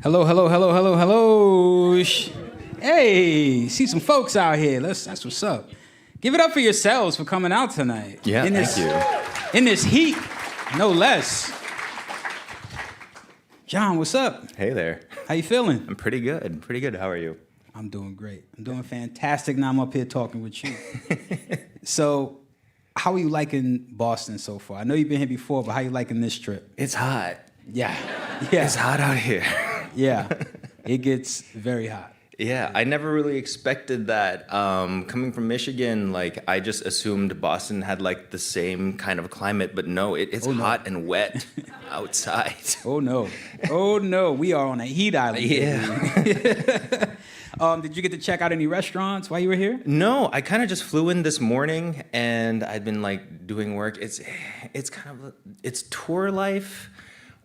Hello, hello, hello, hello, hello. Hey, see some folks out here. That's what's up. Give it up for yourselves for coming out tonight. Yeah, thank you. In this heat, no less. John, what's up? Hey there. How you feeling? I'm pretty good. Pretty good. How are you? I'm doing great. I'm doing fantastic. Now I'm up here talking with you. So, how are you liking Boston so far? I know you've been here before, but how you liking this trip? It's hot. Yeah. It's hot out here. Yeah. It gets very hot. Yeah, I never really expected that. Coming from Michigan, like I just assumed Boston had like the same kind of climate, but no, it's hot and wet outside. Oh no, we are on a heat island. Yeah. Did you get to check out any restaurants while you were here? No, I kind of just flew in this morning, and I've been like doing work. It's tour life,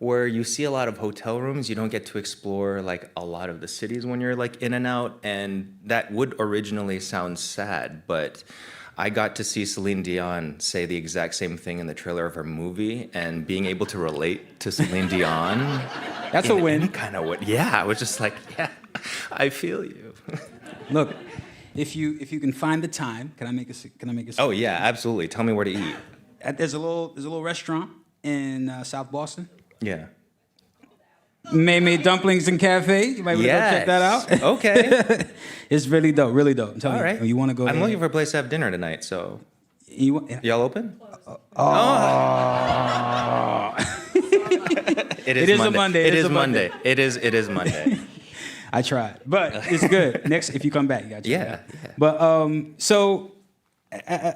where you see a lot of hotel rooms. You don't get to explore like a lot of the cities when you're like in and out, and that would originally sound sad, but I got to see Celine Dion say the exact same thing in the trailer of her movie, and being able to relate to Celine Dion. That's a win. Kind of what? Yeah, I was just like, yeah, I feel you. Look, if you can find the time, can I make a? Oh yeah, absolutely. Tell me where to eat. There's a little restaurant in South Boston. Yeah. Made Dumplings and Cafe. You might want to go check that out. Okay. It's really dope, really dope. I'm telling All you. right. You want to go? I'm looking for a place to have dinner tonight, so. Y'all open? It is Monday. It is Monday. It is Monday. I tried, but it's good. Next, if you come back, you got to check it out. Yeah. But so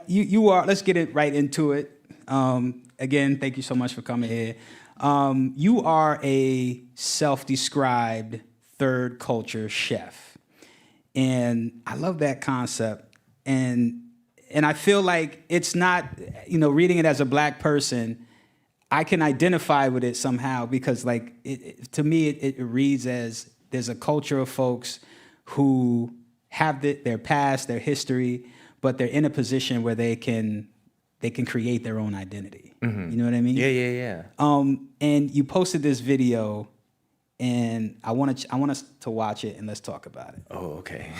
you are. Let's get it right into it. Again, thank you so much for coming here. You are a self-described third culture chef, and I love that concept. And I feel like it's not, reading it as a Black person, I can identify with it somehow because, like, to me, it reads as there's a culture of folks who have their past, their history, but they're in a position where they can create their own identity. Mm-hmm. You know what I mean? Yeah. And you posted this video, and I want us to watch it, and let's talk about it. Oh, okay.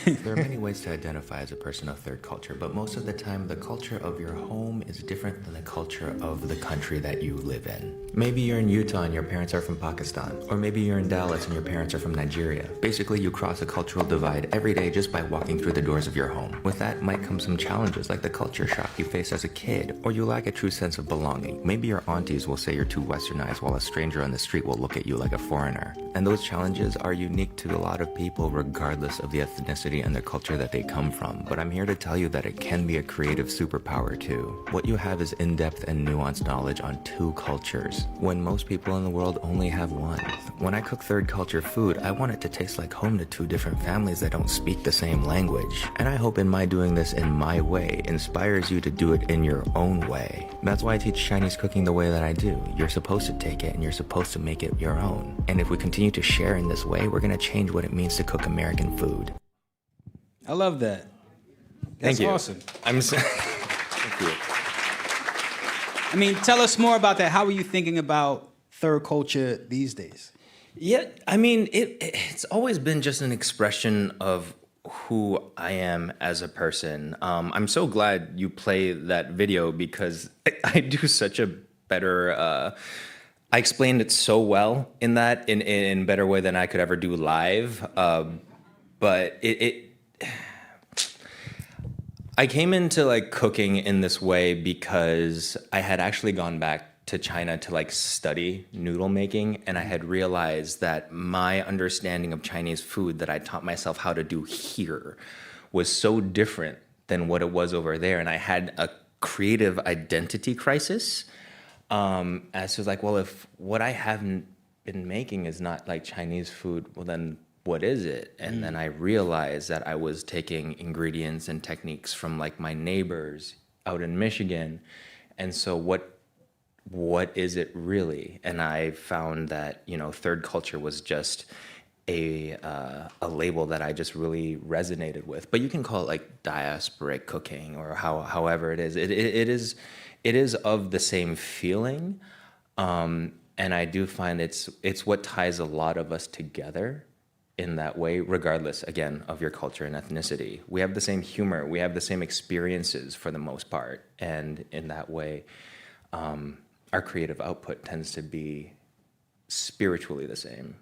There are many ways to identify as a person of third culture, but most of the time, the culture of your home is different than the culture of the country that you live in. Maybe you're in Utah and your parents are from Pakistan, or maybe you're in Dallas and your parents are from Nigeria. Basically, you cross a cultural divide every day just by walking through the doors of your home. With that might come some challenges like the culture shock you face as a kid, or you lack a true sense of belonging. Maybe your aunties will say you're too westernized, while a stranger on the street will look at you like a foreigner. And those challenges are unique to a lot of people regardless of the ethnicity and the culture that they come from. But I'm here to tell you that it can be a creative superpower too. What you have is in-depth and nuanced knowledge on two cultures, when most people in the world only have one. When I cook third culture food, I want it to taste like home to two different families that don't speak the same language. And I hope in my doing this in my way inspires you to do it in your own way. That's why I teach Chinese cooking the way that I do. You're supposed to take it and you're supposed to make it your own. And if we continue to share in this way, we're gonna change what it means to cook American food. I love that. That's Thank you. awesome. Thank you. I mean, tell us more about that. How are you thinking about third culture these days? Yeah, I mean, it's always been just an expression of who I am as a person. I'm so glad you play that video because I do such a better. I explained it so well in that in a better way than I could ever do live. But I came into like cooking in this way because I had actually gone back to China to like study noodle making, and I had realized that my understanding of Chinese food that I taught myself how to do here was so different than what it was over there, and I had a creative identity crisis. As to like, well, if what I haven't been making is not like Chinese food, well then what is it? And then I realized that I was taking ingredients and techniques from like my neighbors out in Michigan. And so what is it really? And I found that, third culture was just a label that I just really resonated with. But you can call it like diasporic cooking or however it is. It is of the same feeling. And I do find it's what ties a lot of us together in that way, regardless, again, of your culture and ethnicity. We have the same humor. We have the same experiences for the most part. And in that way, our creative output tends to be spiritually the same.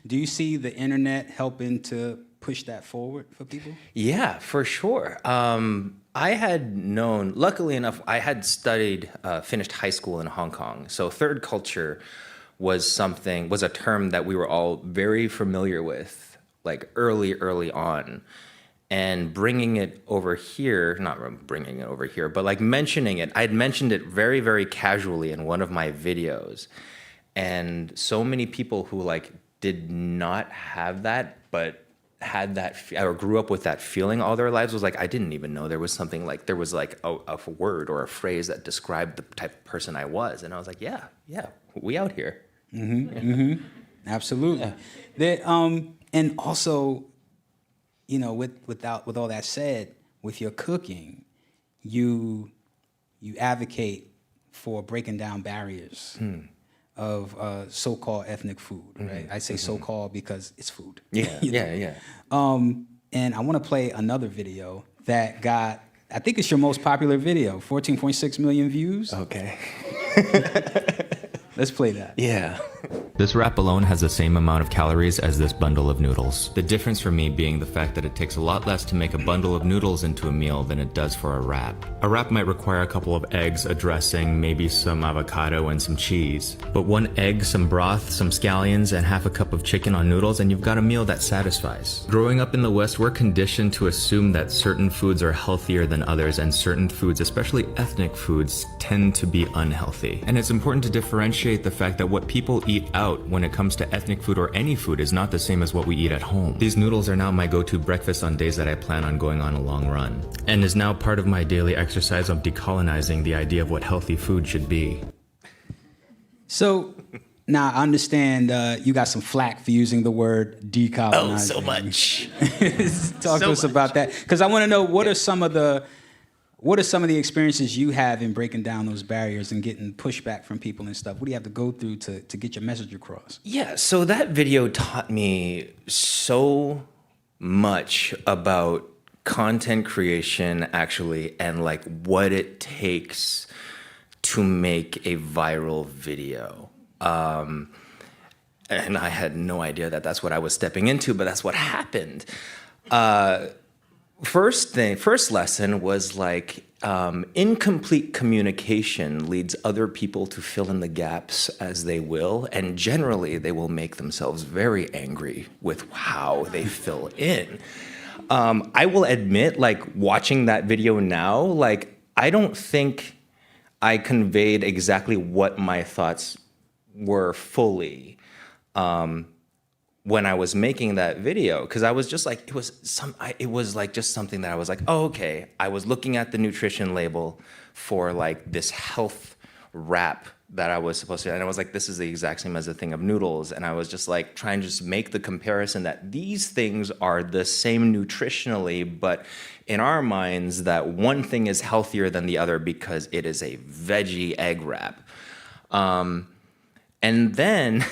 Do you see the internet helping to push that forward for people? Yeah, for sure. I had known, luckily enough, I had studied, finished high school in Hong Kong. So third culture was a term that we were all very familiar with, like early on. And bringing it over here, not bringing it over here, but like mentioning it, I'd mentioned it very, very casually in one of my videos. And so many people who like did not have that, but had that or grew up with that feeling all their lives was like, I didn't even know there was something like, there was like a word or a phrase that described the type of person I was. And I was like, yeah, we out here. Absolutely. That, and also, you know, with all that said, with your cooking, you advocate for breaking down barriers of so-called ethnic food, right? I say so-called because it's food. Yeah, yeah. And I want to play another video that got, I think it's your most popular video, 14.6 million views. Okay. Let's play that. Yeah. This wrap alone has the same amount of calories as this bundle of noodles. The difference for me being the fact that it takes a lot less to make a bundle of noodles into a meal than it does for a wrap. A wrap might require a couple of eggs, a dressing, maybe some avocado and some cheese. But one egg, some broth, some scallions, and half a cup of chicken on noodles and you've got a meal that satisfies. Growing up in the West, we're conditioned to assume that certain foods are healthier than others and certain foods, especially ethnic foods, tend to be unhealthy. And it's important to differentiate the fact that what people eat out when it comes to ethnic food or any food is not the same as what we eat at home. These noodles are now my go-to breakfast on days that I plan on going on a long run, and is now part of my daily exercise of decolonizing the idea of what healthy food should be. So now I understand you got some flack for using the word decolonizing. Oh, so much. Talk to us about that, because I want to know what are some of the experiences you have in breaking down those barriers and getting pushback from people and stuff? What do you have to go through to get your message across? Yeah, so that video taught me so much about content creation, actually, and like what it takes to make a viral video. And I had no idea that that's what I was stepping into, but that's what happened. First lesson was like incomplete communication leads other people to fill in the gaps as they will, and generally they will make themselves very angry with how they fill in. I will admit, like watching that video now, like I don't think I conveyed exactly what my thoughts were fully. When I was making that video, because I was just like, it was like just something that I was like, oh, okay. I was looking at the nutrition label for like this health wrap that I was supposed to, and I was like, this is the exact same as a thing of noodles. And I was just like trying to just make the comparison that these things are the same nutritionally, but in our minds that one thing is healthier than the other because it is a veggie egg wrap. And then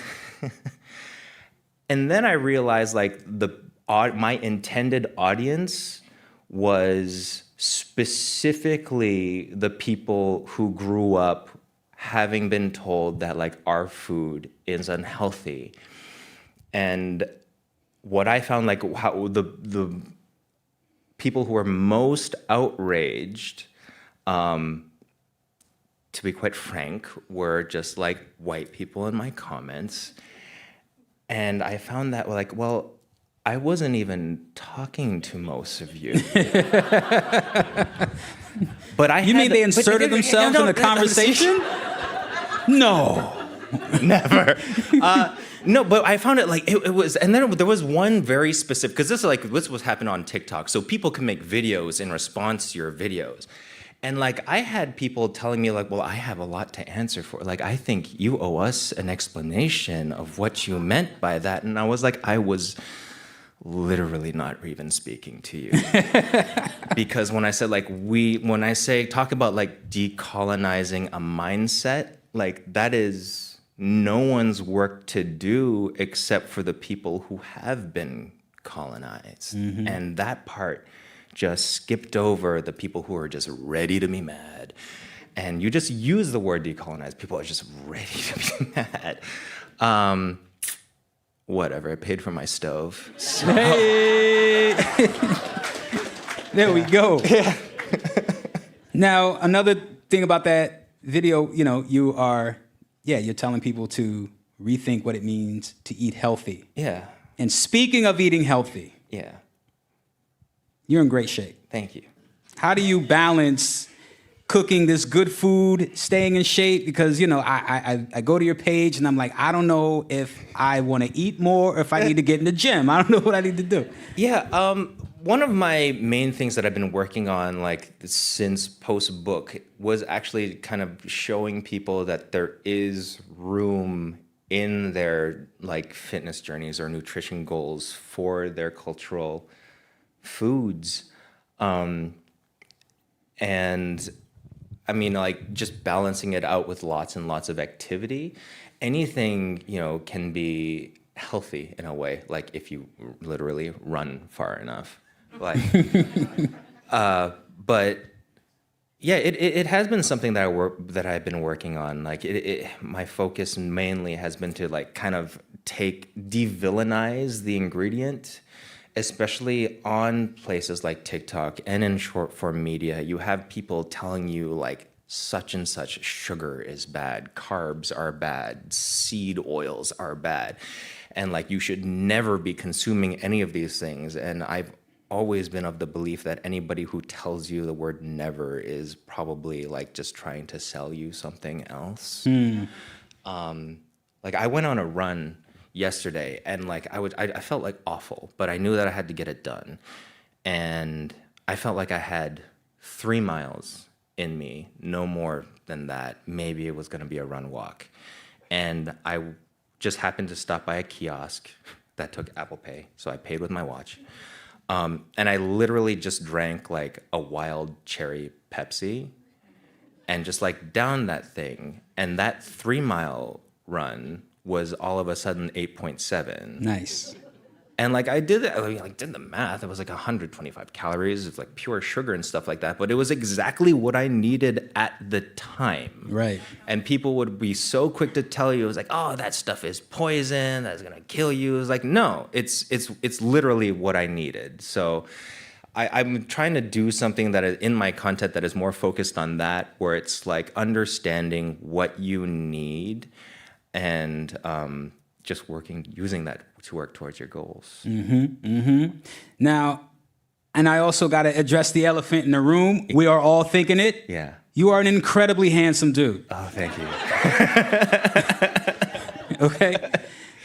And then I realized like my intended audience was specifically the people who grew up having been told that like our food is unhealthy. And what I found, like how the people who were most outraged, to be quite frank, were just like white people in my comments. And I found that, like, well, I wasn't even talking to most of you. But You mean they inserted themselves in the conversation? No. Never. No, but I found it like it was, and then there was one very specific, because this was happening on TikTok, so people can make videos in response to your videos. And like I had people telling me like, well, I have a lot to answer for. Like, I think you owe us an explanation of what you meant by that. And I was like, I was literally not even speaking to you. Because when I said like talk about like decolonizing a mindset, like that is no one's work to do except for the people who have been colonized. And that part just skipped over the people who are just ready to be mad. And you just use the word decolonize. People are just ready to be mad. Whatever, I paid for my stove. So. Hey! There we go. Yeah. Now, another thing about that video, you're telling people to rethink what it means to eat healthy. Yeah. And speaking of eating healthy, Yeah. you're in great shape. Thank you. How do you balance cooking this good food, staying in shape? Because, I go to your page and I'm like, I don't know if I want to eat more or if I need to get in the gym. I don't know what I need to do. Yeah. One of my main things that I've been working on, like, since post-book was actually kind of showing people that there is room in their, like, fitness journeys or nutrition goals for their cultural foods. And I mean, like, just balancing it out with lots and lots of activity. Anything, can be healthy in a way, like if you literally run far enough. Like, but yeah, it has been something that I've been working on. Like, my focus mainly has been to, like, kind of de-villainize the ingredient, especially on places like TikTok and in short form media. You have people telling you, like, such and such sugar is bad, carbs are bad, seed oils are bad, and, like, you should never be consuming any of these things. And I've always been of the belief that anybody who tells you the word never is probably, like, just trying to sell you something else. Like, I went on a run yesterday, and, like, I felt like awful, but I knew that I had to get it done. And I felt like I had 3 miles in me, no more than that. Maybe it was going to be a run walk. And I just happened to stop by a kiosk that took Apple Pay, so I paid with my watch. And I literally just drank, like, a wild cherry Pepsi and just, like, downed that thing. And that 3-mile run was all of a sudden 8.7. Nice. And, like, I did the math. It was like 125 calories. It's like pure sugar and stuff like that. But it was exactly what I needed at the time. Right. And people would be so quick to tell you, it was like, oh, that stuff is poison. That's gonna kill you. It was like, no, it's literally what I needed. So I'm trying to do something that is in my content that is more focused on that, where it's like understanding what you need and just using that to work towards your goals. Now, and I also got to address the elephant in the room. We are all thinking it. Yeah. You are an incredibly handsome dude. Oh, thank you. Okay.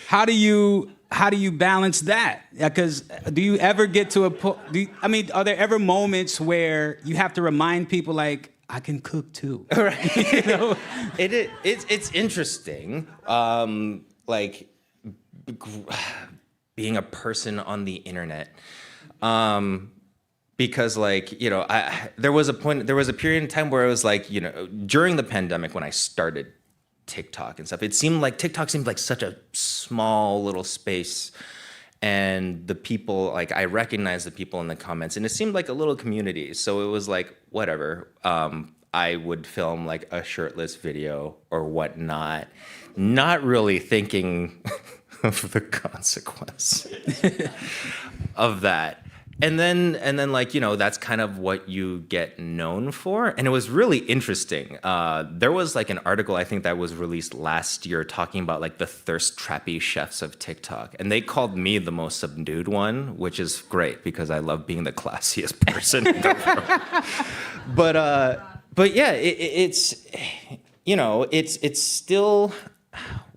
How do you balance that? Because do you ever get to are there ever moments where you have to remind people, like, I can cook too? Right. It's interesting. Like, being a person on the internet, because, like, there was a period in time where it was like, during the pandemic when I started TikTok and stuff, TikTok seemed like such a small little space, and the people, like, I recognized the people in the comments, and it seemed like a little community. So it was like, whatever. I would film, like, a shirtless video or whatnot, not really thinking of the consequence of that. And then like, that's kind of what you get known for. And it was really interesting. There was, like, an article, I think, that was released last year talking about, like, the thirst trappy chefs of TikTok. And they called me the most subdued one, which is great because I love being the classiest person in the room. But yeah, it's still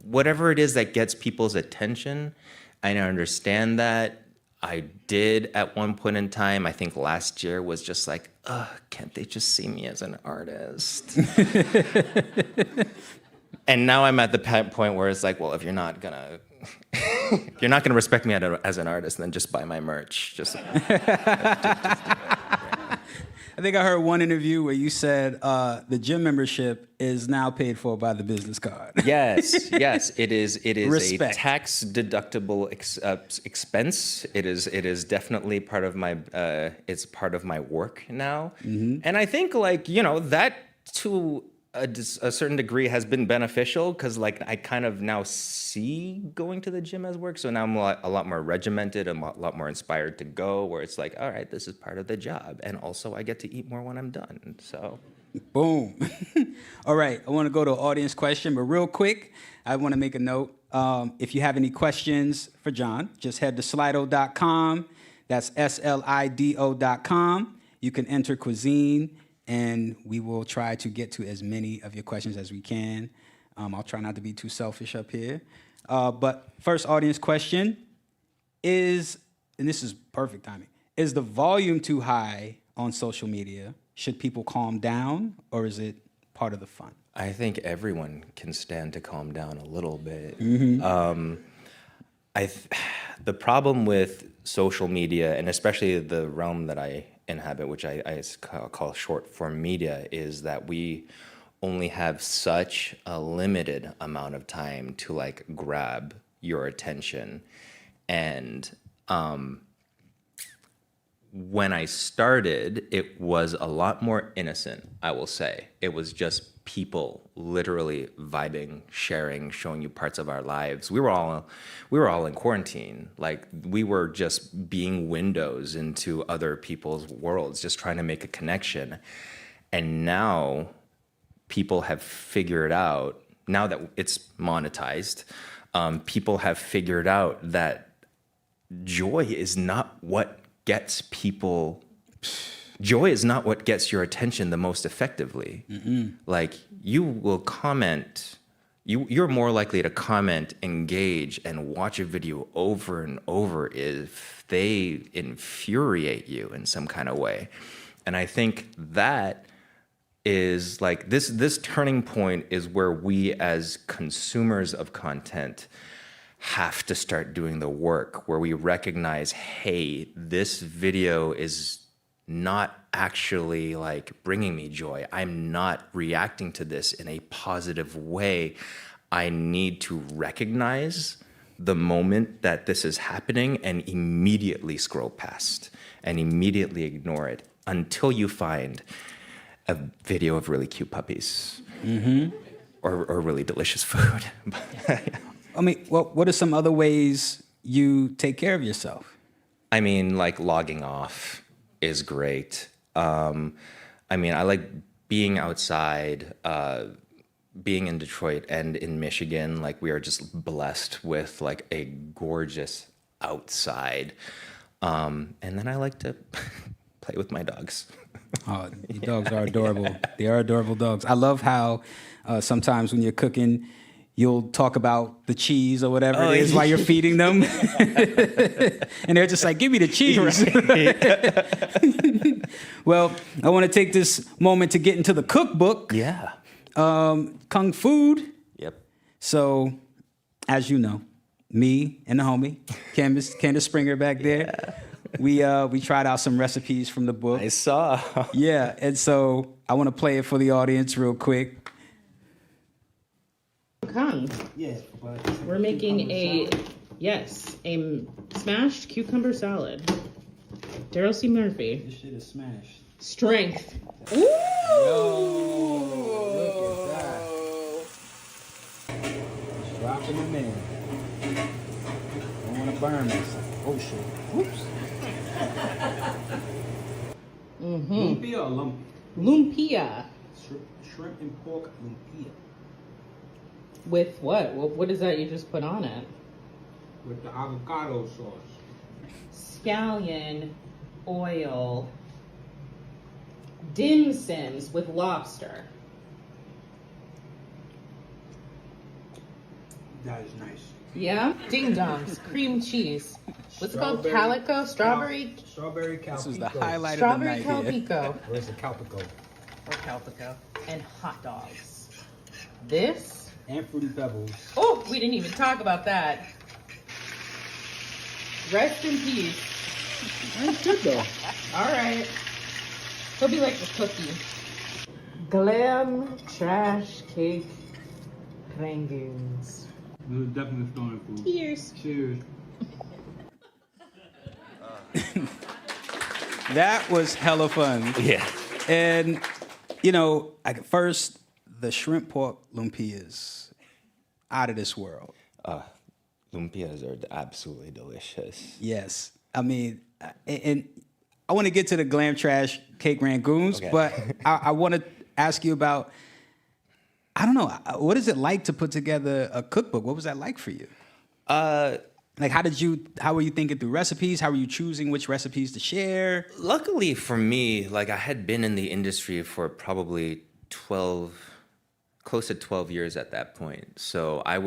whatever it is that gets people's attention. I understand that. I did at one point in time, I think last year, was just like, can't they just see me as an artist? And now I'm at the point where it's like, well, if you're not gonna respect me as an artist, then just buy my merch. I think I heard one interview where you said the gym membership is now paid for by the business card. Yes, it is. It is Respect. a tax deductible expense. It is definitely part of my. It's part of my work now, and I think that to a certain degree has been beneficial because I kind of now see going to the gym as work. So now I'm a lot more regimented and a lot more inspired to go. Where it's all right, this is part of the job, and also I get to eat more when I'm done. So. Boom. All right. I want to go to an audience question, but real quick, I want to make a note. If you have any questions for Jon, just head to slido.com. That's SLIDO.com. You can enter cuisine, and we will try to get to as many of your questions as we can. I'll try not to be too selfish up here. But first audience question is, and this is perfect timing, is the volume too high on social media? Should people calm down, or is it part of the fun? I think everyone can stand to calm down a little bit. The problem with social media, and especially the realm that I inhabit, which I call short form media, is that we only have such a limited amount of time to grab your attention. And when I started, it was a lot more innocent, I will say. It was just people literally vibing, sharing, showing you parts of our lives. We were all in quarantine. We were just being windows into other people's worlds, just trying to make a connection. And now people have figured out, now that it's monetized, people have figured out that joy is not what gets your attention the most effectively. You will comment, you're more likely to comment, engage, and watch a video over and over if they infuriate you in some kind of way. And I think that is this turning point is where we as consumers of content have to start doing the work, where we recognize, hey, this video is not actually bringing me joy. I'm not reacting to this in a positive way. I need to recognize the moment that this is happening and immediately scroll past and immediately ignore it until you find a video of really cute puppies or really delicious food. I mean, what are some other ways you take care of yourself? I mean, logging off is great. I like being outside, being in Detroit and in Michigan. We are just blessed with a gorgeous outside. And then I like to play with my dogs. Oh, your dogs are adorable. They are adorable dogs. I love how sometimes when you're cooking, you'll talk about the cheese or whatever it is while you're feeding them. And they're just give me the cheese. Right. Well, I want to take this moment to get into the cookbook. Yeah. Kung Food. Yep. So, as you know, me and the homie, Candace Springer back there, we tried out some recipes from the book. I saw. Yeah, and so I want to play it for the audience real quick. Kung. Yeah, but We're making a smashed cucumber salad. Daryl C. Murphy. This shit is smashed. Strength. Ooh! Look at that. Dropping them in. Don't want to burn myself. Oh shit. Whoops. Lumpia or lumpy? Lumpia. Shrimp and pork lumpia. With what? What is that you just put on it? With the avocado sauce. Scallion, oil, dim sims with lobster. That is nice. Yeah? Ding dongs, cream cheese. What's it called? Calico? Strawberry? Strawberry calpico. This is the highlight Strawberry of the night here. calpico. Where's the calpico? Or calpico. And hot dogs. This? And Fruity Pebbles. Oh, we didn't even talk about that. Rest in peace. That's good though. All right. He'll be like the cookie. Glam trash cake rangoons. This is definitely stoner food. Cheers. Cheers. That was hella fun. Yeah. And, first, the shrimp pork lumpias, out of this world. Lumpias are absolutely delicious. Yes. I mean, and I want to get to the glam trash cake rangoons, Okay. but I want to ask you about, I don't know, what is it like to put together a cookbook? What was that like for you? Like, how were you thinking through recipes? How were you choosing which recipes to share? Luckily for me, like I had been in the industry for probably close to 12 years at that point. So I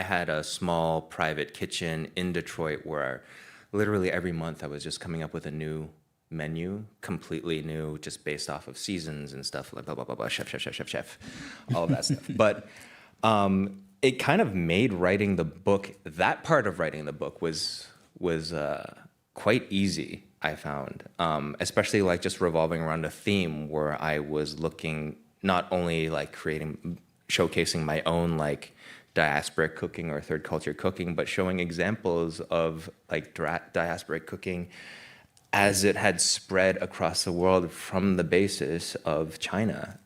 had a small private kitchen in Detroit where literally every month I was just coming up with a new menu, completely new, just based off of seasons and stuff, like blah, blah, blah, blah, chef, all of that stuff. But it kind of made writing the book, that part of writing the book was quite easy, I found, especially like just revolving around a theme where I was looking not only like showcasing my own like diasporic cooking or third culture cooking, but showing examples of like diasporic cooking as it had spread across the world from the basis of China.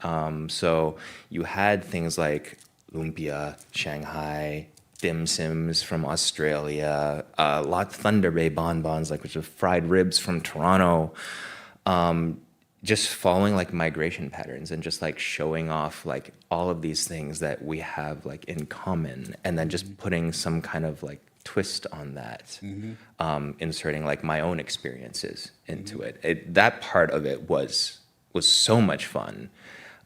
So you had things like lumpia, Shanghai, dim sims from Australia, Thunder Bay bonbons, which are fried ribs from Toronto, just following like migration patterns and just like showing off like all of these things that we have like in common, and then just putting some kind of like twist on that, inserting like my own experiences into it. That part of it was so much fun,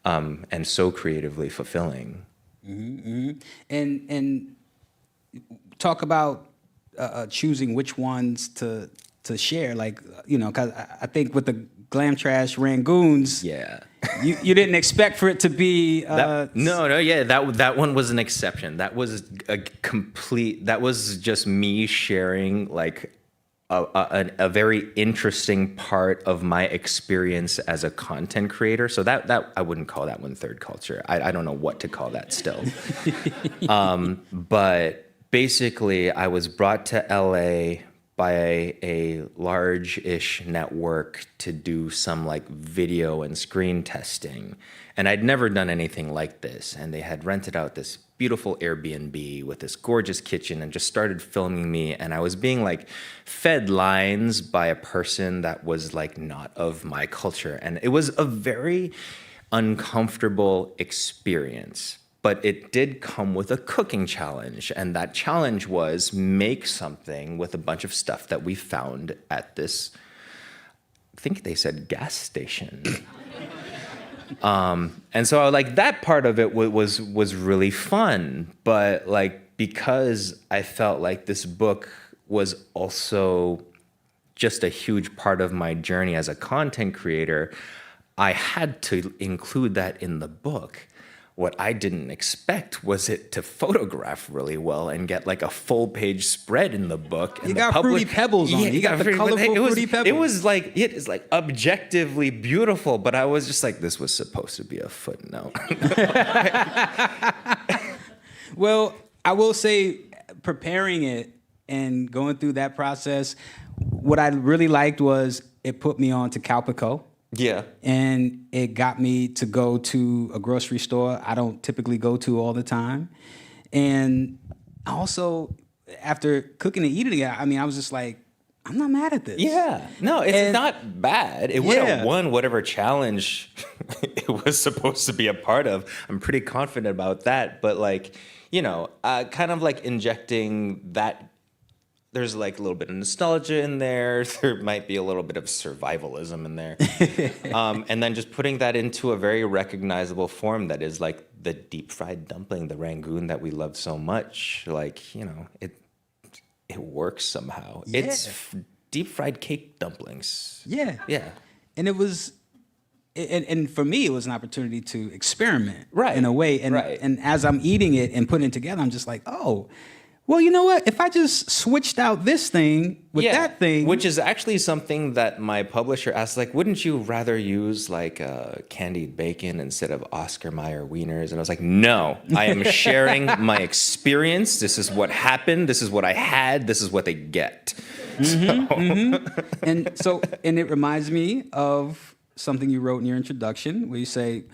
and so creatively fulfilling. And talk about choosing which ones to share, like, because I think with the glam trash rangoons, Yeah. you didn't expect for it to be that one was an exception. That was that was just me sharing like a very interesting part of my experience as a content creator. So that I wouldn't call that one third culture. I don't know what to call that still. But basically I was brought to LA by a large-ish network to do some like video and screen testing. And I'd never done anything like this. And they had rented out this beautiful Airbnb with this gorgeous kitchen and just started filming me. And I was being like fed lines by a person that was like not of my culture. And it was a very uncomfortable experience. But it did come with a cooking challenge, and that challenge was make something with a bunch of stuff that we found at this, I think they said gas station. And so like that part of it was really fun, but like because I felt like this book was also just a huge part of my journey as a content creator, I had to include that in the book. What I didn't expect was it to photograph really well and get like a full page spread in the book. And you got Fruity Pebbles on it. You got the colorful Fruity Pebbles. It is like objectively beautiful, but I was just like, this was supposed to be a footnote. Well, I will say, preparing it and going through that process, what I really liked was it put me on to Calpico. Yeah. And it got me to go to a grocery store I don't typically go to all the time. And also, after cooking and eating it, I was just like, I'm not mad at this. Yeah. No, it's not bad. It would have won whatever challenge it was supposed to be a part of. I'm pretty confident about that. But like, kind of like injecting that. There's like a little bit of nostalgia in there. There might be a little bit of survivalism in there. And then just putting that into a very recognizable form that is like the deep fried dumpling, the rangoon that we love so much. Like, it works somehow. Yeah. It's deep fried cake dumplings. Yeah. Yeah. And it was, and for me, it was an opportunity to experiment Right. in a way. And, Right. and as I'm eating it and putting it together, I'm just like, oh, well, you know what? If I just switched out this thing with that thing. which is actually something that my publisher asked, like, wouldn't you rather use like candied bacon instead of Oscar Mayer wieners? And I was like, no, I am sharing my experience. This is what happened. This is what I had. This is what they get. And it reminds me of something you wrote in your introduction where you say,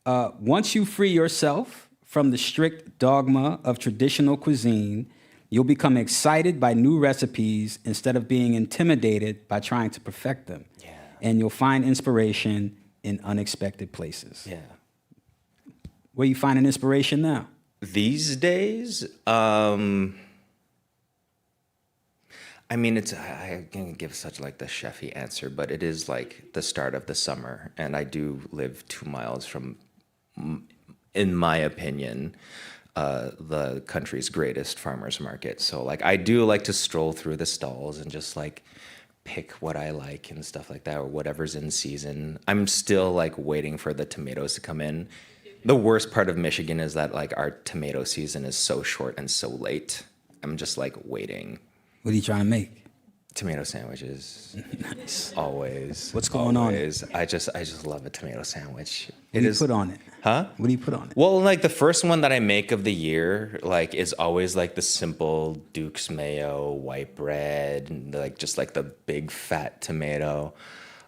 once you free yourself from the strict dogma of traditional cuisine, you'll become excited by new recipes instead of being intimidated by trying to perfect them. Yeah. And you'll find inspiration in unexpected places. Yeah. Where you finding inspiration now? These days, I mean, I can give such like the chefy answer, but it is like the start of the summer, and I do live 2 miles from, in my opinion, the country's greatest farmers market. So like I do like to stroll through the stalls and just like pick what I like and stuff like that, or whatever's in season. I'm still like waiting for the tomatoes to come in. The worst part of Michigan is that like our tomato season is so short and so late. I'm just like waiting. What are you trying to make? Tomato sandwiches. Nice. Always. What's going on? Always. I just love a tomato sandwich. What do you put on it? Huh? What do you put on it? Well, like the first one that I make of the year, like is always like the simple Duke's mayo, white bread, and like just like the big fat tomato.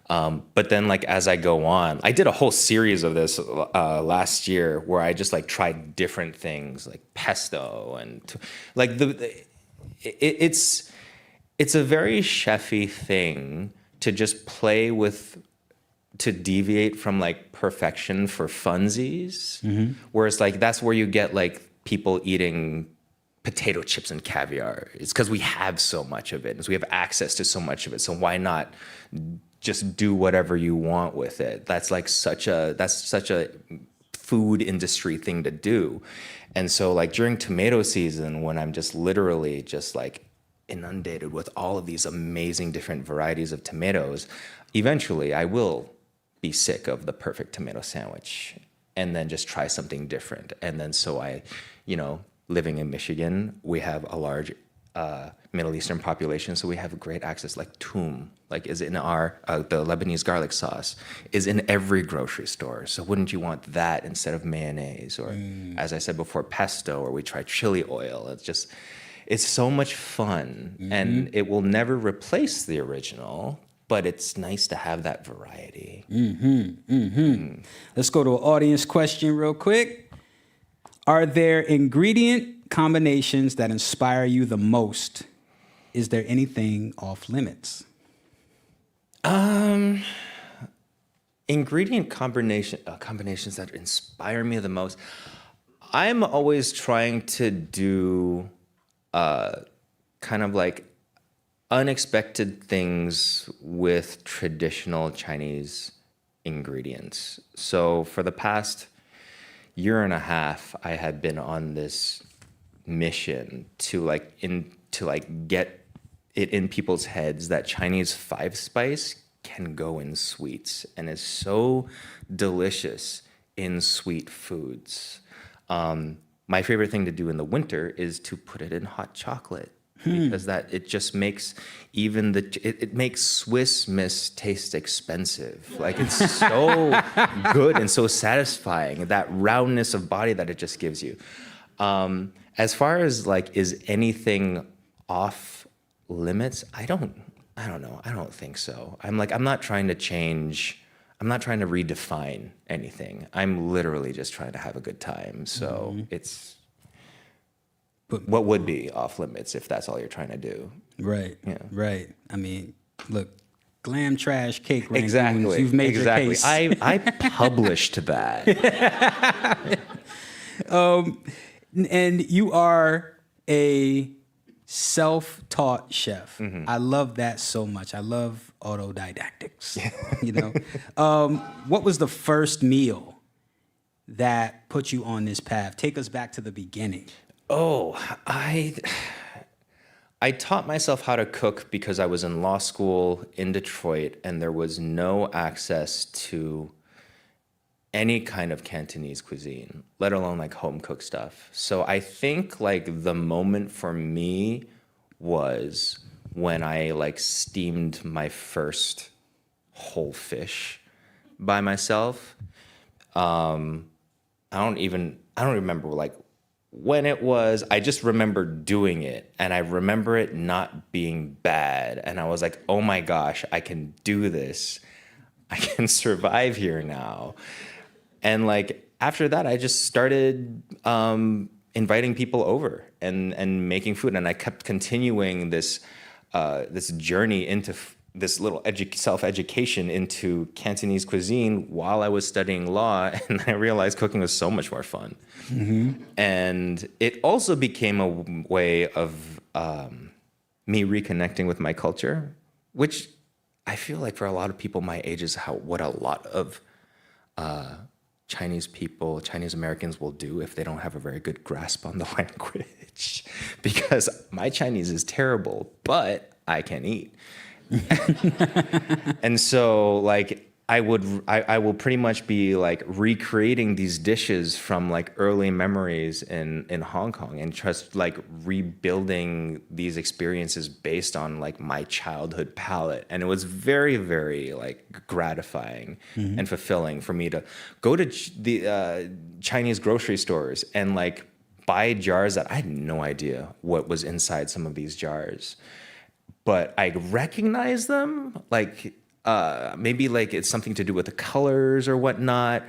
But then like as I go on, I did a whole series of this last year where I just like tried different things like pesto and like it's a very chefy thing to just play with, to deviate from like perfection for funsies. Whereas like that's where you get like people eating potato chips and caviar. It's because we have so much of it, and so we have access to so much of it. So why not just do whatever you want with it? That's such a food industry thing to do. And so like during tomato season, when I'm just literally just like inundated with all of these amazing different varieties of tomatoes, eventually I will be sick of the perfect tomato sandwich and then just try something different. And then so I, living in Michigan, we have a large Middle Eastern population, so we have great access. Like toum, like is in our the Lebanese garlic sauce is in every grocery store. So wouldn't you want that instead of mayonnaise, or as I said before, pesto, or we try chili oil? It's so much fun, and it will never replace the original, but it's nice to have that variety. Let's go to an audience question real quick. Are there ingredient combinations that inspire you the most? Is there anything off limits? Ingredient combinations that inspire me the most. I'm always trying to do kind of like unexpected things with traditional Chinese ingredients. So for the past year and a half, I had been on this mission to get it in people's heads that Chinese 5-spice can go in sweets and is so delicious in sweet foods. My favorite thing to do in the winter is to put it in hot chocolate, because that it just makes even it makes Swiss Miss taste expensive. Like it's so good and so satisfying, that roundness of body that it just gives you. As far as like, is anything off limits? I don't know. I don't think so. I'm not trying to change. I'm not trying to redefine anything. I'm literally just trying to have a good time. So it's, but what would be off limits if that's all you're trying to do? Right. Yeah. Right. I mean, look, glam trash cake rankings. Exactly. You've made your case. I published that. And you are a self-taught chef. I love that so much. I love autodidactics. What was the first meal that put you on this path? Take us back to the beginning. Oh, I taught myself how to cook because I was in law school in Detroit, and there was no access to any kind of Cantonese cuisine, let alone like home cooked stuff. So I think like the moment for me was when I like steamed my first whole fish by myself. I don't remember like when it was. I just remember doing it, and I remember it not being bad. And I was like, oh my gosh, I can do this. I can survive here now. And like after that, I just started inviting people over and making food. And I kept continuing this this journey into this little self-education into Cantonese cuisine while I was studying law, and I realized cooking was so much more fun. And it also became a way of me reconnecting with my culture, which I feel like for a lot of people my age is what a lot of Chinese people, Chinese Americans will do if they don't have a very good grasp on the language. Because my Chinese is terrible, but I can eat. And so like I will pretty much be like recreating these dishes from like early memories in Hong Kong, and just like rebuilding these experiences based on like my childhood palate. And it was very, very like gratifying and fulfilling for me to go to the Chinese grocery stores and like buy jars that I had no idea what was inside some of these jars. But I recognize them, like maybe like it's something to do with the colors or whatnot.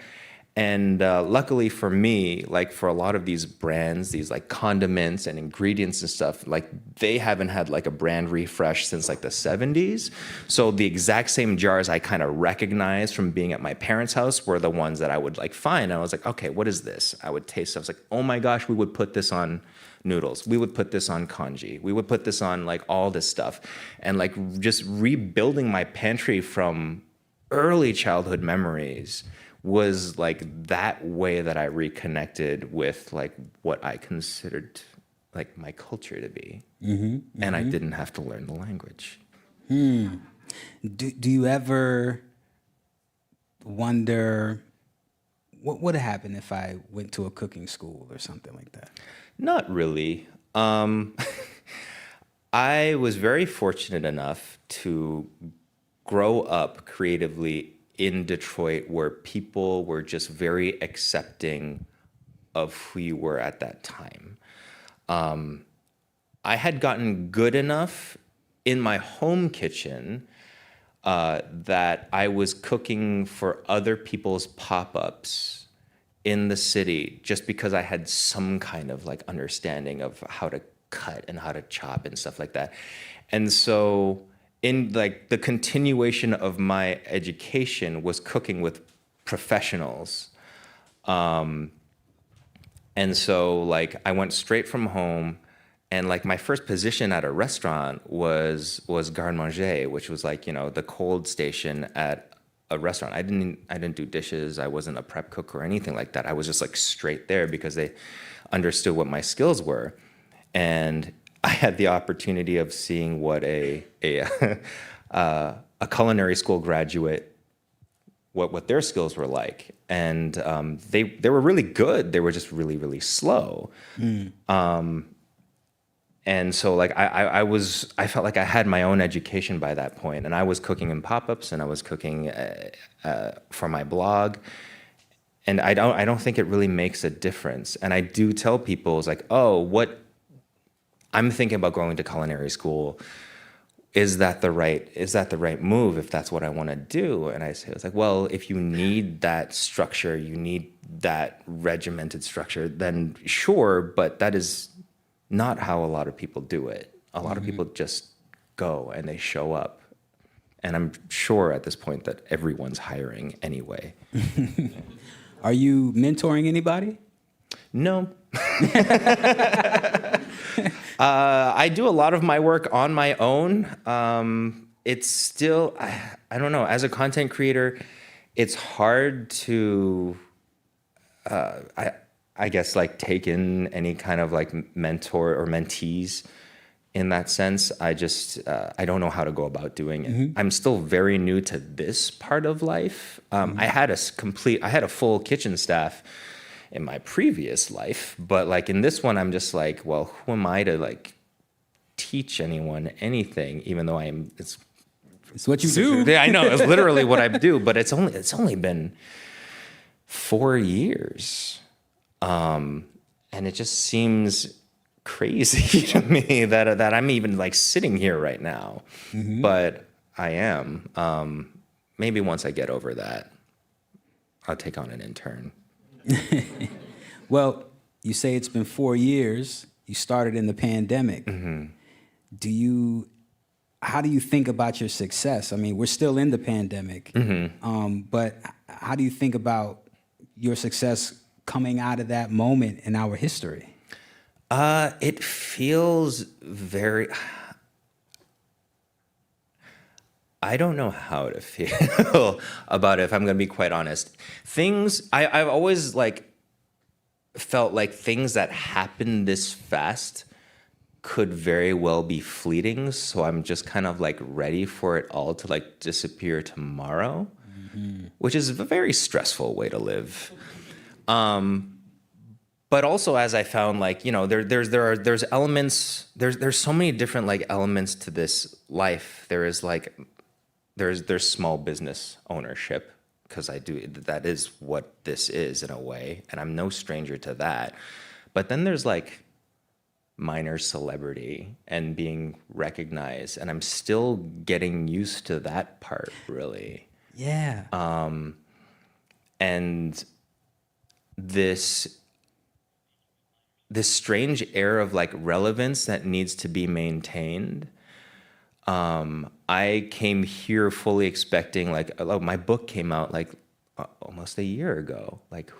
And luckily for me, like for a lot of these brands, these like condiments and ingredients and stuff, like they haven't had like a brand refresh since like the 70s. So the exact same jars I kind of recognized from being at my parents' house were the ones that I would like find. And I was like, okay, what is this? I would taste it. I was like, oh my gosh, we would put this on noodles. We would put this on congee. We would put this on like all this stuff. And like just rebuilding my pantry from early childhood memories was like that way that I reconnected with like what I considered like my culture to be. And I didn't have to learn the language. Do you ever wonder what would happen if I went to a cooking school or something like that? Not really. I was very fortunate enough to grow up creatively in Detroit, where people were just very accepting of who you were at that time. I had gotten good enough in my home kitchen that I was cooking for other people's pop-ups in the city just because I had some kind of like understanding of how to cut and how to chop and stuff like that. And so in like the continuation of my education was cooking with professionals. And so like I went straight from home, and like my first position at a restaurant was garde manger, which was like, you know, the cold station at a restaurant. I didn't do dishes. I wasn't a prep cook or anything like that. I was just like straight there because they understood what my skills were. And I had the opportunity of seeing what a culinary school graduate, what their skills were like. And they were really good. They were just really, really slow. And so like I felt like I had my own education by that point, and I was cooking in pop-ups, and I was cooking for my blog. And I don't think it really makes a difference. And I do tell people, it's like, I'm thinking about going to culinary school. Is that the right move if that's what I want to do? And I say, it's like, well, if you need that structure, you need that regimented structure, then sure, but that is not how a lot of people do it. A lot of people just go and they show up. And I'm sure at this point that everyone's hiring anyway. Are you mentoring anybody? No. I do a lot of my work on my own. It's still, I don't know, as a content creator, it's hard to, I guess, like take in any kind of like mentor or mentees in that sense. I just I don't know how to go about doing it. I'm still very new to this part of life. I had a full kitchen staff in my previous life, but like in this one, I'm just like, well, who am I to like teach anyone anything? Even though It's what you do. yeah, I know it's literally what I do, but it's only been 4 years, and it just seems crazy to me that I'm even like sitting here right now, but I am. Maybe once I get over that, I'll take on an intern. Well, you say it's been 4 years. You started in the pandemic. How do you think about your success? I mean, we're still in the pandemic, but how do you think about your success coming out of that moment in our history? It feels very. I don't know how to feel about it, if I'm going to be quite honest. I've always like felt like things that happen this fast could very well be fleeting. So I'm just kind of like ready for it all to like disappear tomorrow, which is a very stressful way to live. But also, as I found, like, you know, there's elements, there's so many different like elements to this life. There's small business ownership, because that is what this is in a way, and I'm no stranger to that. But then there's like minor celebrity and being recognized, and I'm still getting used to that part, really. Yeah. And this strange air of like relevance that needs to be maintained. I came here fully expecting like, oh, my book came out like almost a year ago. Like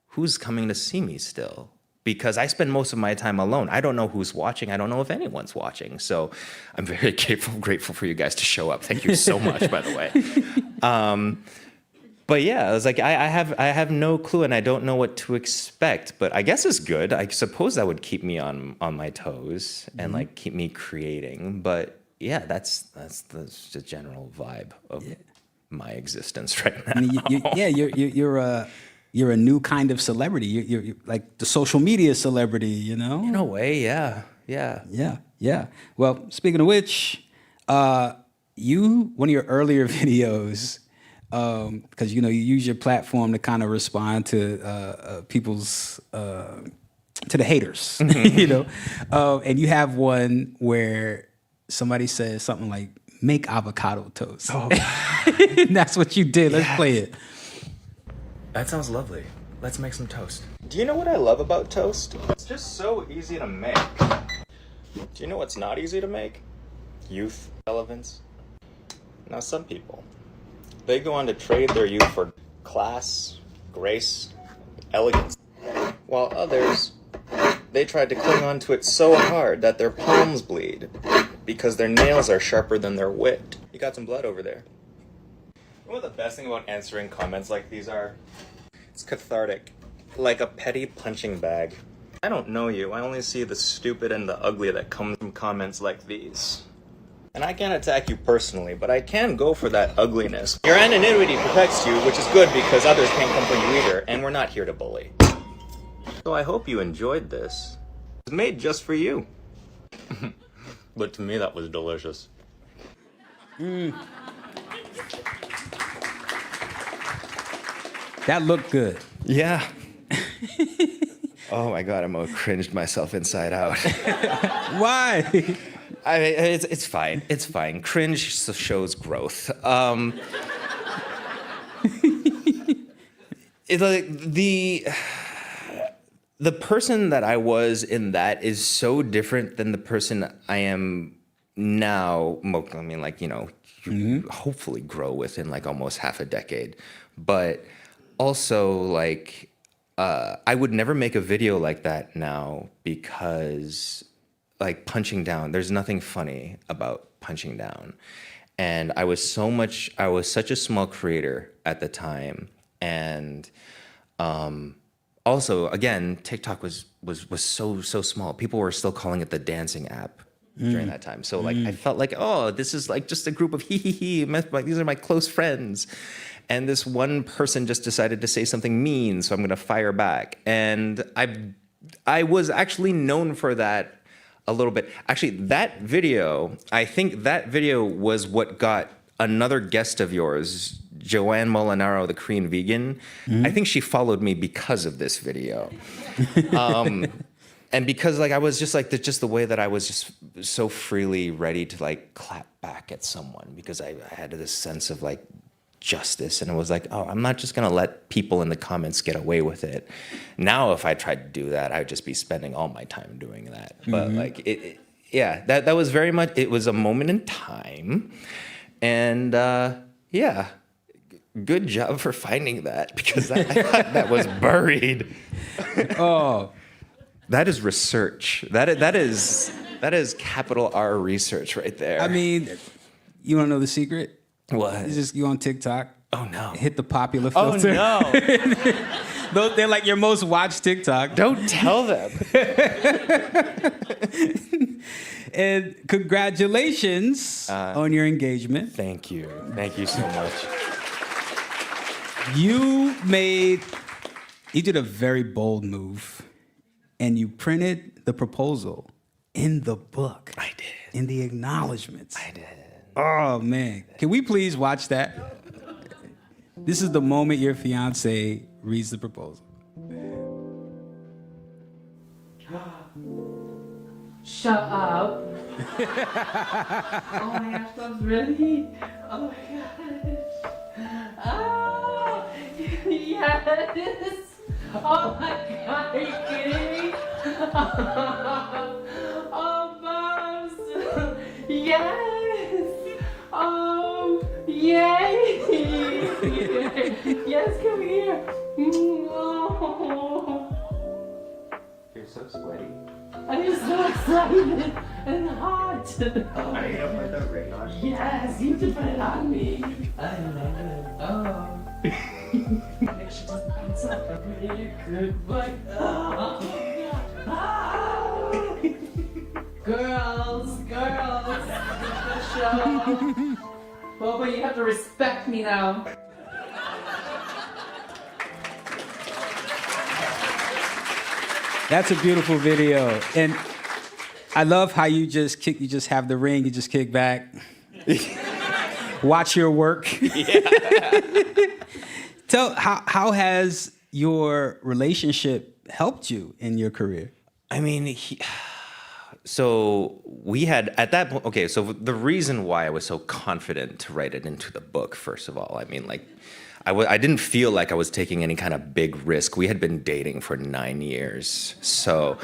who's coming to see me still? Because I spend most of my time alone. I don't know who's watching. I don't know if anyone's watching. So I'm very grateful for you guys to show up. Thank you so much, by the way. But yeah, I was like, I have no clue, and I don't know what to expect. But I guess it's good. I suppose that would keep me on my toes and like keep me creating. But yeah, that's the general vibe of my existence right now. I mean, you're a new kind of celebrity. You're like the social media celebrity, you know? In a way, yeah. Yeah. Well, speaking of which, one of your earlier videos, because you use your platform to kind of respond to people's to the haters, and you have one where somebody says something like, "Make avocado toast." Oh, and that's what you did. Let's play it. That sounds lovely. Let's make some toast. Do you know what I love about toast? It's just so easy to make. Do you know what's not easy to make? Youth, relevance. Now, some people, they go on to trade their youth for class, grace, elegance. While others, they tried to cling on to it so hard that their palms bleed because their nails are sharper than their wit. You got some blood over there. You know what the best thing about answering comments like these are? It's cathartic. Like a petty punching bag. I don't know you. I only see the stupid and the ugly that comes from comments like these. And I can't attack you personally, but I can go for that ugliness. Your anonymity protects you, which is good because others can't come for you either, and we're not here to bully. So I hope you enjoyed this. It was made just for you. But to me, that was delicious. That looked good. Yeah. Oh my God, I'm all cringed myself inside out. Why? It's fine. It's fine. Cringe shows growth. It's like the person that I was in that is so different than the person I am now. I mean, like, you hopefully grow within like almost half a decade, but also like I would never make a video like that now because like punching down, there's nothing funny about punching down. And I was such a small creator at the time. And also, again, TikTok was so small. People were still calling it the dancing app during that time. So like I felt like, oh, this is like just a group of these are my close friends. And this one person just decided to say something mean, so I'm going to fire back. And I was actually known for that a little bit. Actually, that video, I think that video was what got another guest of yours, Joanne Molinaro, the Korean vegan. I think she followed me because of this video. And because like I was just like just the way that I was just so freely ready to like clap back at someone, because I had this sense of like justice, and it was like, oh, I'm not just gonna let people in the comments get away with it. Now if I tried to do that, I'd just be spending all my time doing that. But like that was very much, it was a moment in time. And yeah, good job for finding that, because I thought that was buried. Oh, that is research. That is capital R research right there. I mean, you want to know the secret? What? You just go on TikTok. Oh no! Hit the popular Oh filter. no! They're like your most watched TikTok. Don't tell them. And congratulations on your engagement. Thank you. Thank you so much. You did a very bold move, and you printed the proposal in the book. I did. In the acknowledgments. I did. Oh, man. Can we please watch that? This is the moment your fiance reads the proposal. Shut up. Oh my gosh, that's really. Oh my gosh. Oh, yes. Oh my god, are you kidding me? Oh, Bubs. Yes. Oh, yay. Yes, come here. Oh. You're so sweaty. I'm so excited and hot. Are you gonna put the ring on? Yes, you can put it on me. I love it. Oh. Make sure it doesn't bounce up really good, but girls, get the show. Boba, you have to respect me now. That's a beautiful video. And I love how you just have the ring, you just kick back. Watch your work. Tell how has your relationship helped you in your career? I mean, so we had at that point. Okay, so the reason why I was so confident to write it into the book, first of all, I mean, like, I didn't feel like I was taking any kind of big risk. We had been dating for 9 years, so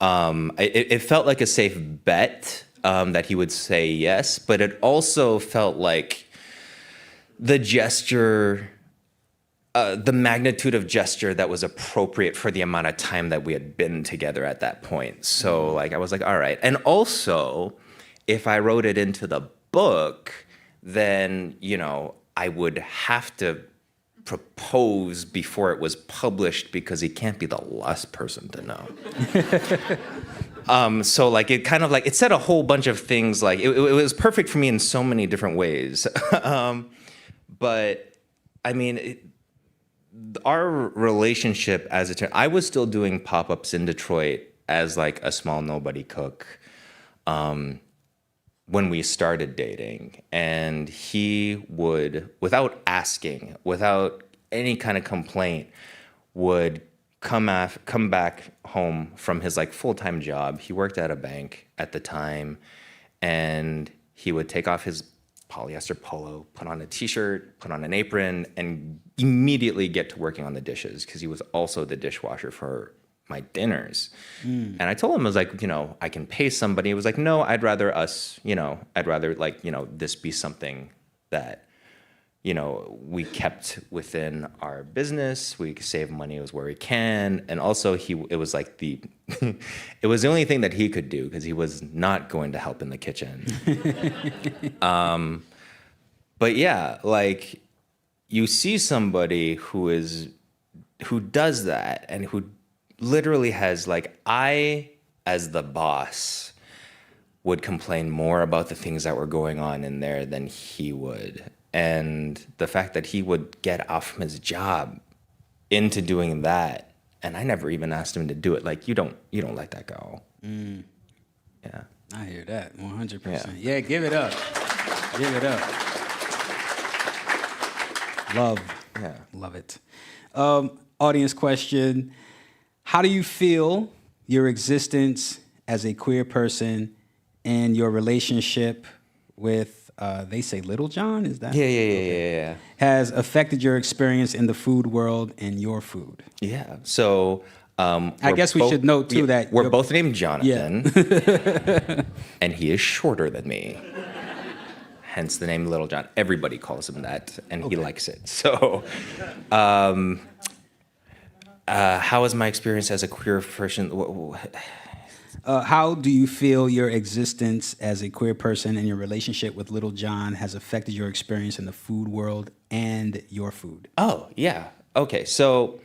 it felt like a safe bet that he would say yes. But it also felt like the gesture. The magnitude of gesture that was appropriate for the amount of time that we had been together at that point. So like I was like, all right. And also, if I wrote it into the book, then, you know, I would have to propose before it was published, because he can't be the last person to know. So like it kind of like, it said a whole bunch of things. Like it was perfect for me in so many different ways. But I mean, our relationship as it turned, I was still doing pop-ups in Detroit as like a small nobody cook when we started dating. And he would, without asking, without any kind of complaint, would come back home from his like full-time job. He worked at a bank at the time, and he would take off his polyester polo, put on a t-shirt, put on an apron, and immediately get to working on the dishes, because he was also the dishwasher for my dinners. And I told him, I was like, you know, I can pay somebody. He was like, no, I'd rather like, you know, this be something that, you know, we kept within our business. We save money as where we can. And also it was like it was the only thing that he could do, because he was not going to help in the kitchen. But yeah, like you see somebody who does that, and who, literally has like, I, as the boss, would complain more about the things that were going on in there than he would. And the fact that he would get off from his job into doing that, and I never even asked him to do it. Like, you don't let that go. Yeah. I hear that 100%. Yeah, give it up. Give it up. Love it. Audience question: how do you feel your existence as a queer person and your relationship with, they say Little John? Is that? Yeah. Has affected your experience in the food world and your food? Yeah. So I guess we should note too that we're both named Jonathan, and he is shorter than me. Hence the name Little John. Everybody calls him that, and he likes it. So, how was my experience as a queer person? How do you feel your existence as a queer person and your relationship with Little John has affected your experience in the food world and your food? Oh, yeah. Okay, so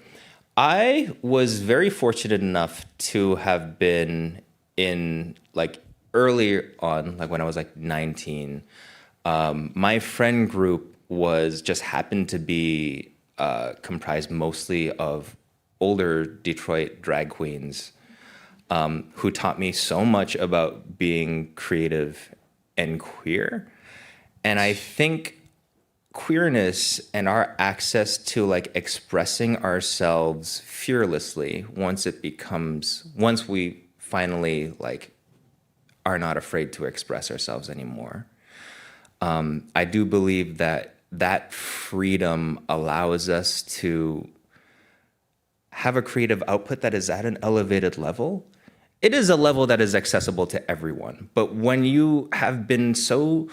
I was very fortunate enough to have been in, like, early on, like when I was like 19, my friend group happened to be comprised mostly of older Detroit drag queens who taught me so much about being creative and queer. And I think queerness and our access to like expressing ourselves fearlessly once we finally like are not afraid to express ourselves anymore. I do believe that freedom allows us to have a creative output that is at an elevated level. It is a level that is accessible to everyone. But when you have been so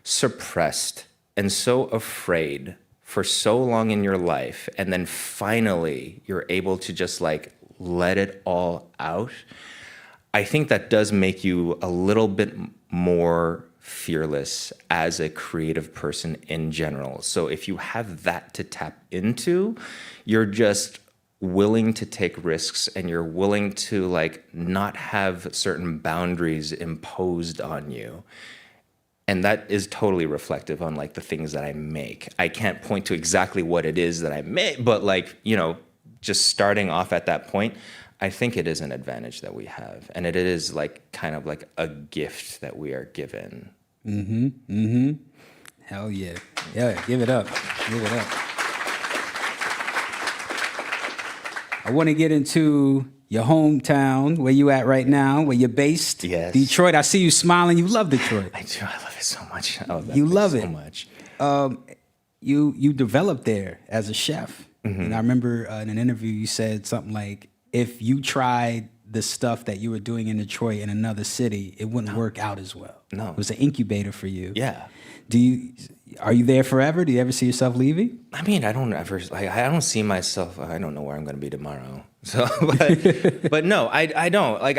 suppressed and so afraid for so long in your life, and then finally you're able to just like let it all out, I think that does make you a little bit more fearless as a creative person in general. So if you have that to tap into, you're just willing to take risks and you're willing to like not have certain boundaries imposed on you. And that is totally reflective on like the things that I make. I can't point to exactly what it is that I make, but like, you know, just starting off at that point, I think it is an advantage that we have. And it is like kind of like a gift that we are given. Hell yeah. Yeah, give it up. Give it up. I want to get into your hometown, where you at right now, where you're based. Yes. Detroit. I see you smiling. You love Detroit. I do. I love it so much. I love that You place love so it. much. You developed there as a chef. And I remember in an interview you said something like, if you tried the stuff that you were doing in Detroit in another city, it wouldn't work out as well. No. It was an incubator for you. Yeah. Are you there forever? Do you ever see yourself leaving? I mean, I don't see myself. I don't know where I'm going to be tomorrow. So, but no, I don't. Like,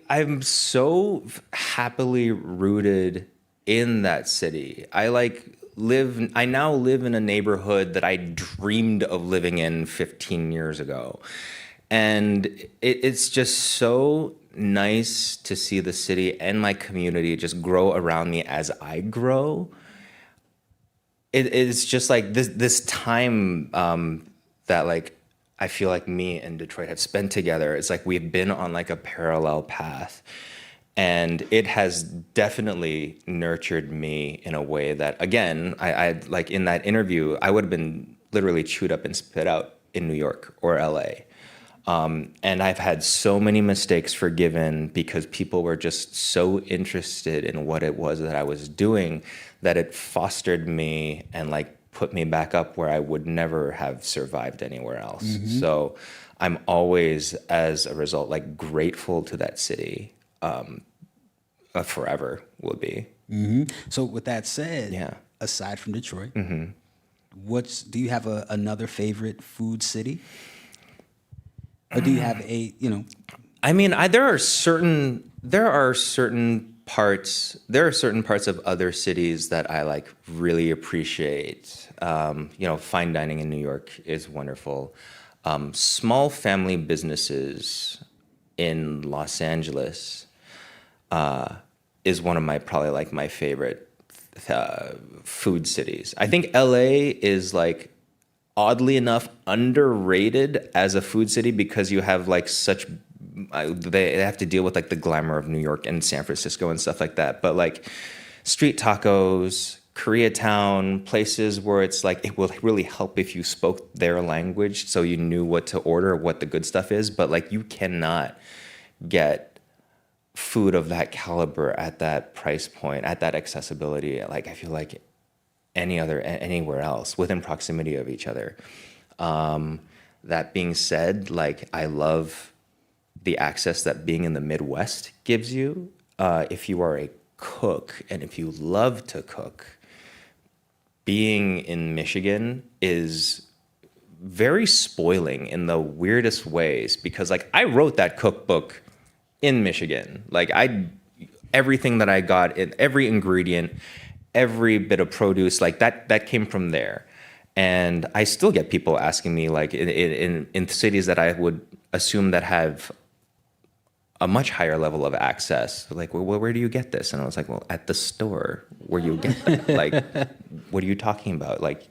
I'm so happily rooted in that city. I now live in a neighborhood that I dreamed of living in 15 years ago. And it's just so nice to see the city and my community just grow around me as I grow. It's just like this time that like I feel like me and Detroit have spent together. It's like we've been on like a parallel path, and it has definitely nurtured me in a way that, again, I like in that interview, I would have been literally chewed up and spit out in New York or LA. And I've had so many mistakes forgiven because people were just so interested in what it was that I was doing that it fostered me and like put me back up where I would never have survived anywhere else. So I'm always, as a result, like grateful to that city. Forever will be. So with that said, Yeah. aside from Detroit, do you have another favorite food city? Or do you have I mean, there are certain parts of other cities that I like really appreciate. Fine dining in New York is wonderful. Small family businesses in Los Angeles is one of my probably like my favorite food cities. I think LA is like oddly enough underrated as a food city because you have like such they have to deal with like the glamour of New York and San Francisco and stuff like that. But like street tacos, Koreatown, places where it's like it will really help if you spoke their language so you knew what to order, what the good stuff is. But like you cannot get food of that caliber at that price point, at that accessibility. Like I feel like anywhere else within proximity of each other. That being said, like I love the access that being in the Midwest gives you. If you are a cook and if you love to cook, being in Michigan is very spoiling in the weirdest ways because like I wrote that cookbook in Michigan. Like everything that I got in every ingredient, every bit of produce, like that came from there. And I still get people asking me like in cities that I would assume that have a much higher level of access. Like, well, where do you get this? And I was like, well, at the store where you get that. Like, what are you talking about? Like,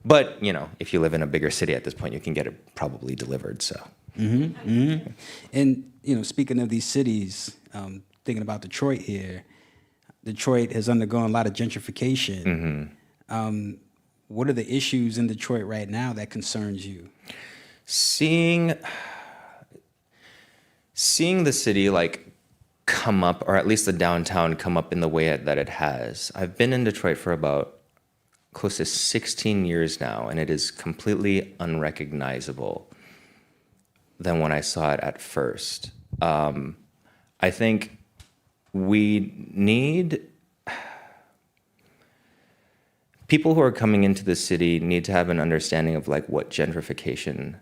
but you know, if you live in a bigger city at this point, you can get it probably delivered. So. Mm-hmm, mm-hmm. And you know, speaking of these cities, thinking about Detroit here, Detroit has undergone a lot of gentrification. Mm-hmm. What are the issues in Detroit right now that concerns you? Seeing the city like come up, or at least the downtown come up in the way that it has. I've been in Detroit for about close to 16 years now, and it is completely unrecognizable than when I saw it at first. I think we need people who are coming into the city need to have an understanding of like what gentrification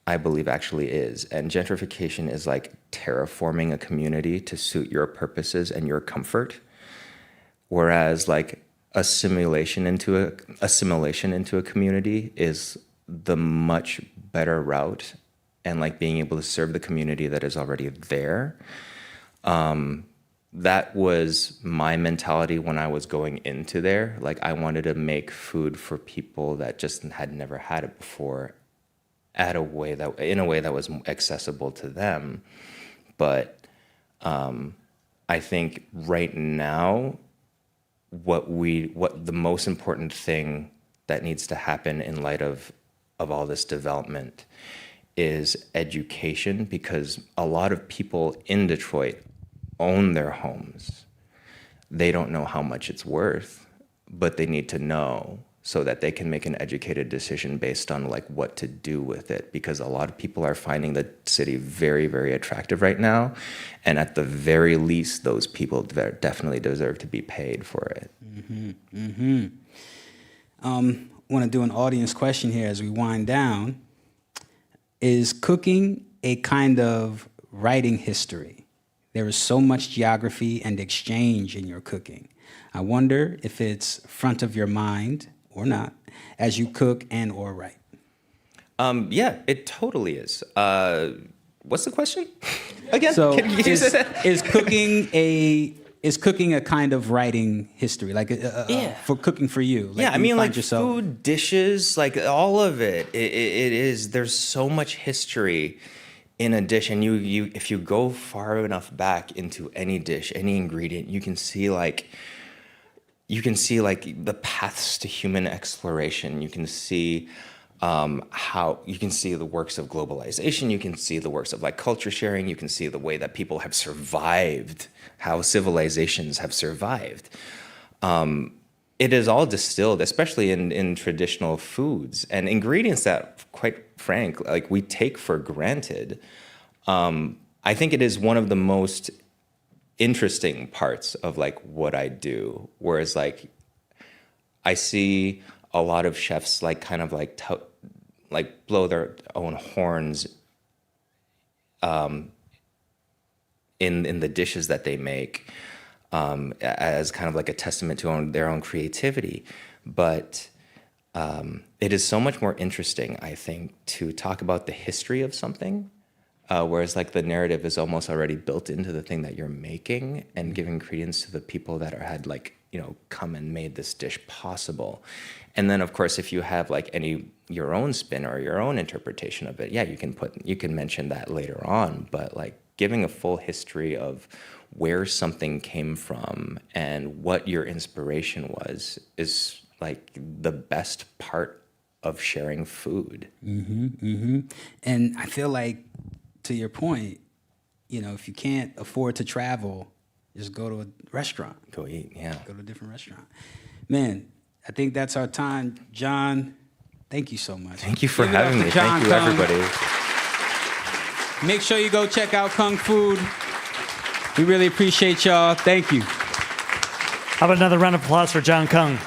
I believe actually is. And gentrification is like terraforming a community to suit your purposes and your comfort. Whereas like assimilation into a community is the much better route, and like being able to serve the community that is already there. That was my mentality when I was going into there. Like I wanted to make food for people that just had never had it before in a way that was accessible to them. But I think right now, what the most important thing that needs to happen in light of all this development is education, because a lot of people in Detroit own their homes. They don't know how much it's worth, but they need to know so that they can make an educated decision based on like what to do with it, because a lot of people are finding the city very, very attractive right now, and at the very least those people definitely deserve to be paid for it. Want to do an audience question here as we wind down. Is cooking a kind of writing history? There is so much geography and exchange in your cooking. I wonder if it's front of your mind or not as you cook and or write. Yeah, it totally is. What's the question? Again, So can you say that? is cooking a kind of writing history, like for cooking for you? Like, Yeah, I you mean, find like yourself- food, dishes, like all of it. It is. There's so much history in a dish, and you if you go far enough back into any dish, any ingredient, you can see like the paths to human exploration. You can see how you can see the works of globalization. You can see the works of like culture sharing. You can see the way that people have survived, how civilizations have survived. It is all distilled, especially in traditional foods and ingredients that, quite frank, like we take for granted. I think it is one of the most interesting parts of like what I do, whereas like I see a lot of chefs like kind of like blow their own horns in the dishes that they make, as kind of like a testament to their own creativity. But it is so much more interesting, I think, to talk about the history of something Whereas like the narrative is almost already built into the thing that you're making and giving credence to the people that had like, come and made this dish possible. And then of course, if you have like your own spin or your own interpretation of it, yeah, you can mention that later on, but like giving a full history of where something came from and what your inspiration was is like the best part of sharing food. And I feel like, to your point, if you can't afford to travel, just go to a restaurant. Go eat, yeah. Go to a different restaurant. Man, I think that's our time. John, thank you so much. Thank you for Give it up having for me. Jon Thank you, Kung. everybody. Make sure you go check out Kung Food. We really appreciate y'all. Thank you. How about another round of applause for Jon Kung?